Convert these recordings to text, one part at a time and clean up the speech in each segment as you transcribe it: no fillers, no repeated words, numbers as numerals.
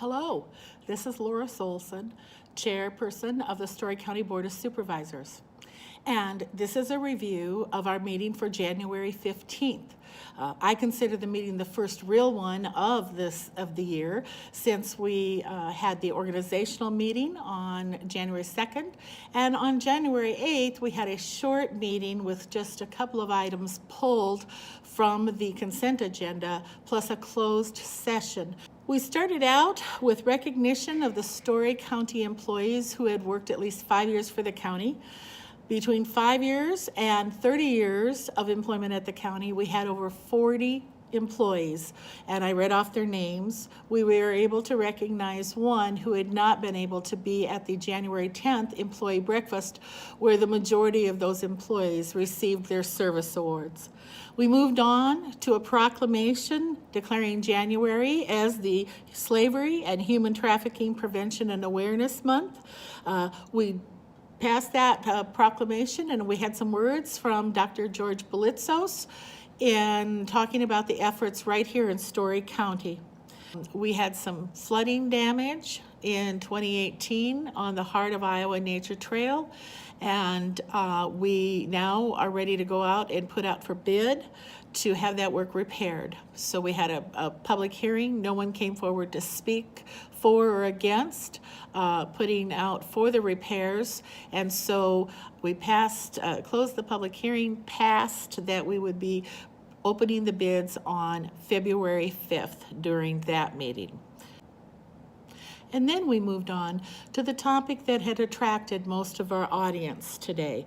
Hello, this is Lauris Olson, Chairperson of the Story County Board of Supervisors. And this is a review of our meeting for January 15th. I consider the meeting the first real one of the year, since we had the organizational meeting on January 2nd, and on January 8th we had a short meeting with just a couple of items pulled from the consent agenda, plus a closed session. We started out with recognition of the Story County employees who had worked at least 5 years for the county. Between 5 years and 30 years of employment at the county, we had over 40 employees, and I read off their names. We were able to recognize one who had not been able to be at the January 10th employee breakfast, where the majority of those employees received their service awards. We moved on to a proclamation declaring January as the Slavery and Human Trafficking Prevention and Awareness Month. We passed that proclamation, and we had some words from Dr. George Belitzos in talking about the efforts right here in Story County. We had some flooding damage in 2018 on the Heart of Iowa Nature Trail, and we now are ready to go out and put out for bid to have that work repaired. So we had a public hearing. No one came forward to speak for or against putting out for the repairs, and so we closed the public hearing, passed that we would be opening the bids on February 5th during that meeting. And then we moved on to the topic that had attracted most of our audience today.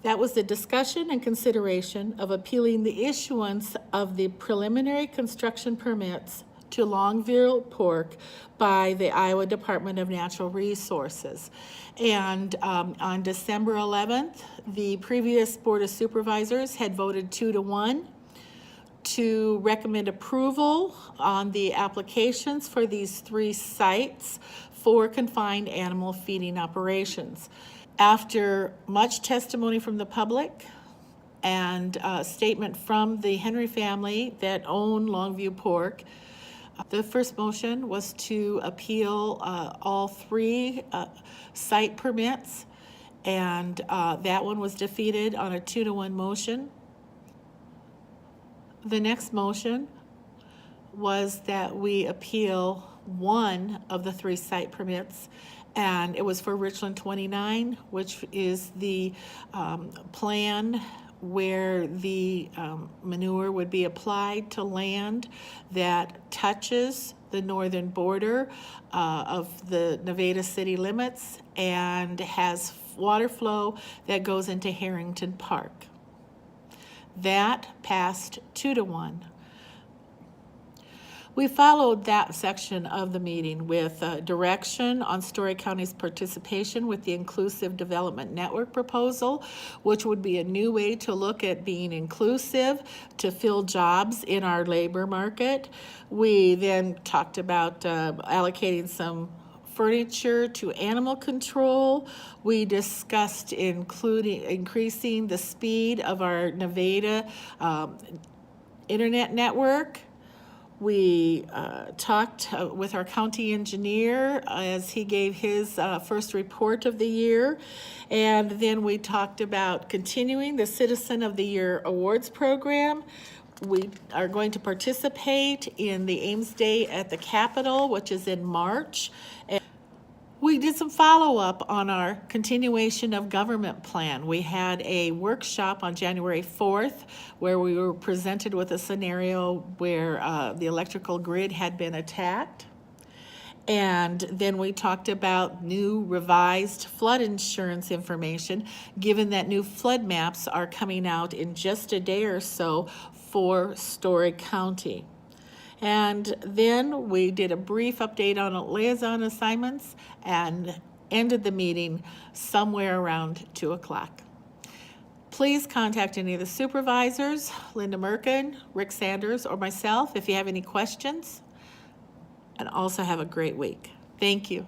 That was the discussion and consideration of appealing the issuance of the preliminary construction permits to Longview Pork by the Iowa Department of Natural Resources. And on December 11th, the previous Board of Supervisors had voted 2-1 to recommend approval on the applications for these 3 sites for confined animal feeding operations. After much testimony from the public and a statement from the Henry family that own Longview Pork, the first motion was to appeal all 3 site permits, and that one was defeated on a 2-1 motion. The next motion was that we appeal 1 of the 3 site permits, and it was for Richland 29, which is the plan where the manure would be applied to land that touches the northern border of the Nevada city limits and has water flow that goes into Harrington Park. That passed 2-1. We followed that section of the meeting with direction on Story County's participation with the Inclusive Development Network proposal, which would be a new way to look at being inclusive to fill jobs in our labor market. We then talked about allocating some furniture to animal control. We discussed increasing the speed of our Nevada internet network. We talked with our county engineer as he gave his first report of the year, and then we talked about continuing the Citizen of the Year Awards program. We are going to participate in the Ames Day at the Capitol, which is in March. We did some follow-up on our continuation of government plan. We had a workshop on January 4th where we were presented with a scenario where the electrical grid had been attacked. And then we talked about new revised flood insurance information, given that new flood maps are coming out in just a day or so for Story County. And then we did a brief update on liaison assignments and ended the meeting somewhere around 2 o'clock. Please contact any of the supervisors, Linda Merkin, Rick Sanders, or myself if you have any questions. And also have a great week. Thank you.